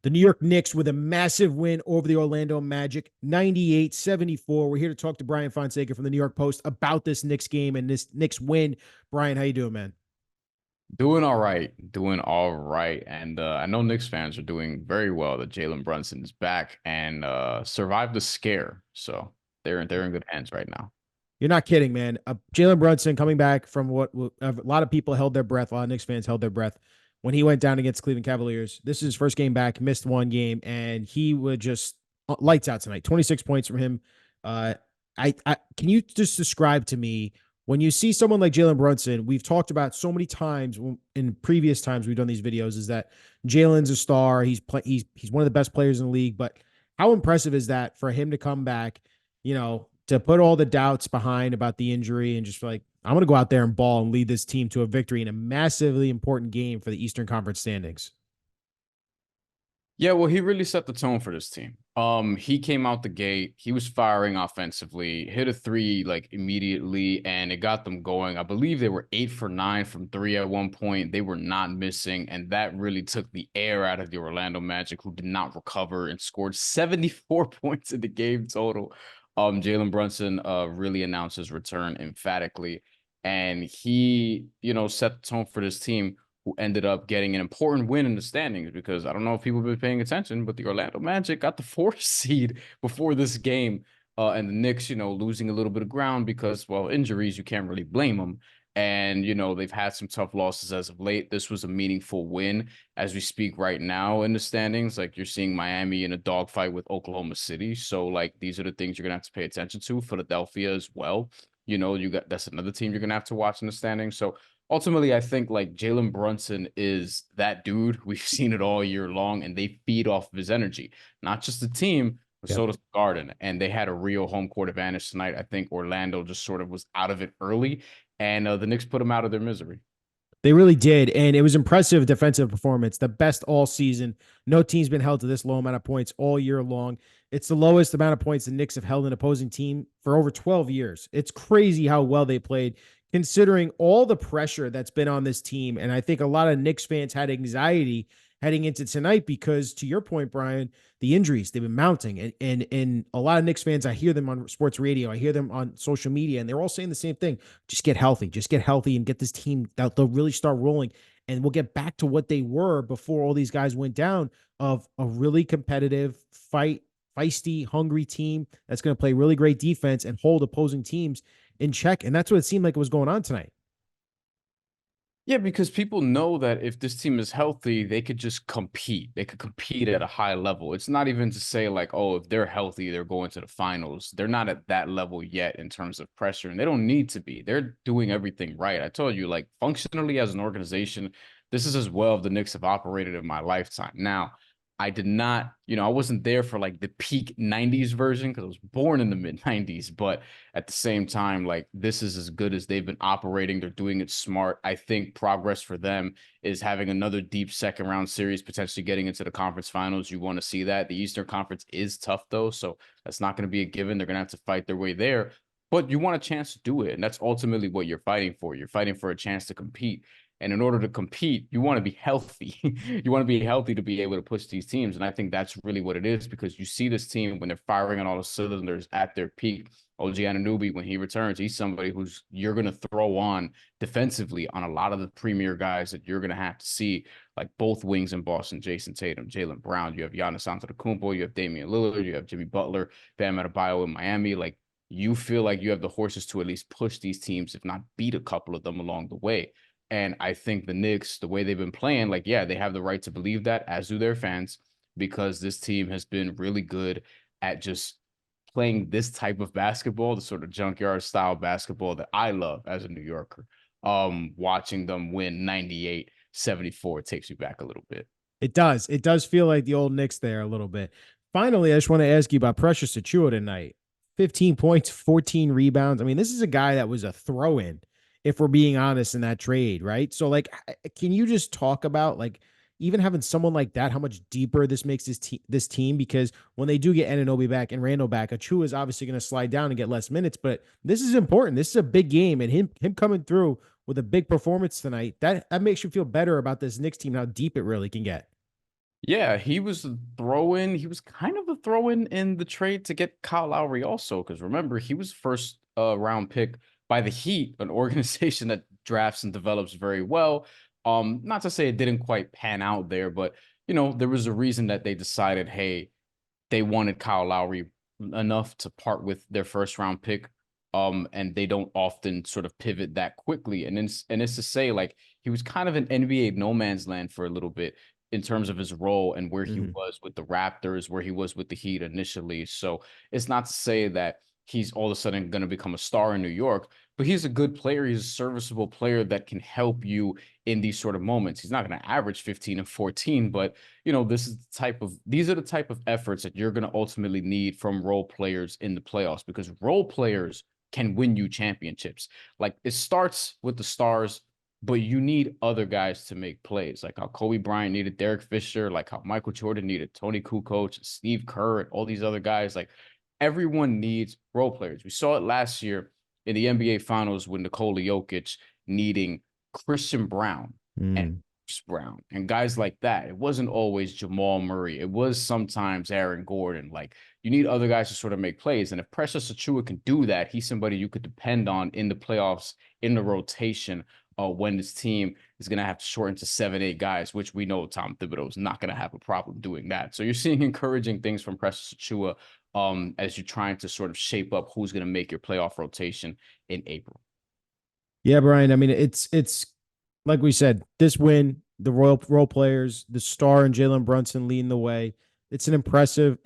The New York Knicks with a massive win over the Orlando Magic, 98-74. We're here to talk to Brian Fonseca from the New York Post about this Knicks game and this Knicks win. Brian, how you doing, man? Doing all right, doing all right, and I know Knicks fans are doing very well that Jalen Brunson is back and survived the scare, so they're in good hands right now. You're not kidding, man. Jalen Brunson coming back from what a lot of people held their breath. A lot of Knicks fans held their breath when he went down against Cleveland Cavaliers. This is his first game back, missed one game, and he would just lights out tonight. 26 points from him. Uh, I can you just describe to me when you see someone like Jalen Brunson? We've talked about so many times in previous times we've done these videos is that Jalen's a star. He's one of the best players in the league, but how impressive is that for him to come back? To put all the doubts behind about the injury and just like, I'm going to go out there and ball and lead this team to a victory in a massively important game for the Eastern Conference standings. Yeah, well, he really set the tone for this team. He came out the gate, he was firing offensively, hit a three like immediately, and it got them going. I believe they were 8 for 9 from three at one point. They were not missing, and that really took the air out of the Orlando Magic, who did not recover and scored 74 points in the game total. Jalen Brunson really announced his return emphatically, and he, set the tone for this team who ended up getting an important win in the standings because I don't know if people have been paying attention, but the Orlando Magic got the fourth seed before this game. And the Knicks, losing a little bit of ground because, well, injuries, you can't really blame them. And, they've had some tough losses as of late. This was a meaningful win as we speak right now in the standings. Like you're seeing Miami in a dogfight with Oklahoma City. So, like, these are the things you're going to have to pay attention to. Philadelphia as well. That's another team you're going to have to watch in the standings. So, ultimately, I think like Jalen Brunson is that dude. We've seen it all year long, and they feed off of his energy. Not just the team, but Yep. so does the Garden. And they had a real home court advantage tonight. I think Orlando just sort of was out of it early, and the Knicks put them out of their misery. They really did. And it was impressive defensive performance, the best all season. No team's been held to this low amount of points all year long. It's the lowest amount of points the Knicks have held an opposing team for over 12 years. It's crazy how well they played, considering all the pressure that's been on this team. And I think a lot of Knicks fans had anxiety heading into tonight because, to your point, Brian, the injuries they've been mounting, and a lot of Knicks fans, I hear them on sports radio, I hear them on social media, and they're all saying the same thing: just get healthy, and get this team that they'll really start rolling, and we'll get back to what they were before all these guys went down, of a really competitive, feisty, hungry team that's going to play really great defense and hold opposing teams in check. And that's what it seemed like was going on tonight. Yeah, because people know that if this team is healthy, they could just compete. They could compete at a high level. It's not even to say like, oh, if they're healthy, they're going to the finals. They're not at that level yet in terms of pressure, and they don't need to be. They're doing everything right. I told you, like, functionally as an organization, this is as well as the Knicks have operated in my lifetime. Now, I did not, I wasn't there for like the peak 90s version because I was born in the mid 90s, but at the same time, like this is as good as they've been operating. They're doing it smart. I think progress for them is having another deep second round series, potentially getting into the conference finals. You want to see that. The Eastern Conference is tough though, so that's not going to be a given. They're going to have to fight their way there, but you want a chance to do it. And that's ultimately what you're fighting for. You're fighting for a chance to compete. And in order to compete, you want to be healthy. You want to be healthy to be able to push these teams. And I think that's really what it is, because you see this team when they're firing on all the cylinders at their peak. OG Anunoby, when he returns, he's somebody who's you're going to throw on defensively on a lot of the premier guys that you're going to have to see, like both wings in Boston, Jason Tatum, Jaylen Brown. You have Giannis Antetokounmpo, you have Damian Lillard, you have Jimmy Butler, Bam Adebayo in Miami. Like, you feel like you have the horses to at least push these teams, if not beat a couple of them along the way. And I think the Knicks, the way they've been playing, like, yeah, they have the right to believe that, as do their fans, because this team has been really good at just playing this type of basketball, the sort of junkyard style basketball that I love as a New Yorker. Watching them win 98-74 takes me back a little bit. It does. It does feel like the old Knicks there a little bit. Finally, I just want to ask you about Precious Achiuwa tonight. 15 points, 14 rebounds. I mean, this is a guy that was a throw-in, if we're being honest, in that trade, right? So, like, can you just talk about, like, even having someone like that, how much deeper this makes this team? Because when they do get Anunoby back and Randall back, Achiuwa is obviously going to slide down and get less minutes, but this is important. This is a big game, and him coming through with a big performance tonight, that makes you feel better about this Knicks team, how deep it really can get. Yeah, he was a throw-in. He was kind of a throw-in in the trade to get Kyle Lowry also, because remember, he was first round pick by the Heat, an organization that drafts and develops very well. Not to say it didn't quite pan out there, but there was a reason that they decided, hey, they wanted Kyle Lowry enough to part with their first round pick. And they don't often sort of pivot that quickly. And it's to say, like, he was kind of an NBA no man's land for a little bit in terms of his role and where he Hmm. was with the Raptors, where he was with the Heat initially. So it's not to say that he's all of a sudden going to become a star in New York, but he's a good player. He's a serviceable player that can help you in these sort of moments. He's not going to average 15 and 14, but these are the type of efforts that you're going to ultimately need from role players in the playoffs, because role players can win you championships. Like, it starts with the stars, but you need other guys to make plays. Like how Kobe Bryant needed Derek Fisher, like how Michael Jordan needed Tony Kukoc, Steve Kerr, and all these other guys. Like, everyone needs role players. We saw it last year in the NBA Finals with Nikola Jokic needing Christian Brown and Mm. Bruce Brown and guys like that. It wasn't always Jamal Murray. It was sometimes Aaron Gordon. Like, you need other guys to sort of make plays. And if Precious Achiuwa can do that, he's somebody you could depend on in the playoffs, in the rotation, when this team is going to have to shorten to 7, 8 guys, which we know Tom Thibodeau is not going to have a problem doing that. So you're seeing encouraging things from Precious Achiuwa as you're trying to sort of shape up who's going to make your playoff rotation in April. Yeah, Brian. I mean, it's like we said, this win, the role players, the star and Jalen Brunson leading the way. It's an impressive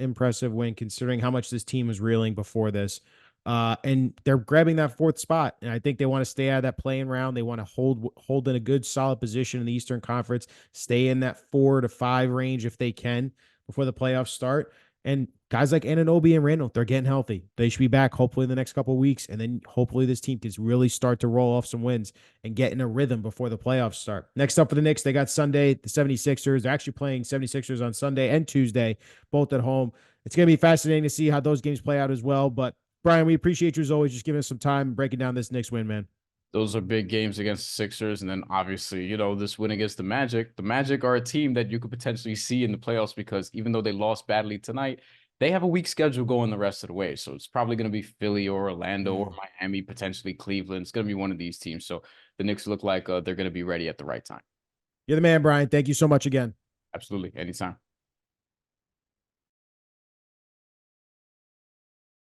win considering how much this team was reeling before this. And they're grabbing that fourth spot. And I think they want to stay out of that playing round. They want to hold in a good solid position in the Eastern Conference, stay in that 4 to 5 range if they can before the playoffs start. And guys like Anunoby and Randall, they're getting healthy. They should be back hopefully in the next couple of weeks. And then hopefully this team can really start to roll off some wins and get in a rhythm before the playoffs start. Next up for the Knicks, they got Sunday, the 76ers. They're actually playing 76ers on Sunday and Tuesday, both at home. It's going to be fascinating to see how those games play out as well. But Brian, we appreciate you as always, just giving us some time and breaking down this Knicks win, man. Those are big games against the Sixers. And then obviously, this win against the Magic. The Magic are a team that you could potentially see in the playoffs, because even though they lost badly tonight, they have a weak schedule going the rest of the way. So it's probably going to be Philly or Orlando or Miami, potentially Cleveland. It's going to be one of these teams. So the Knicks look like they're going to be ready at the right time. You're the man, Brian. Thank you so much again. Absolutely. Anytime.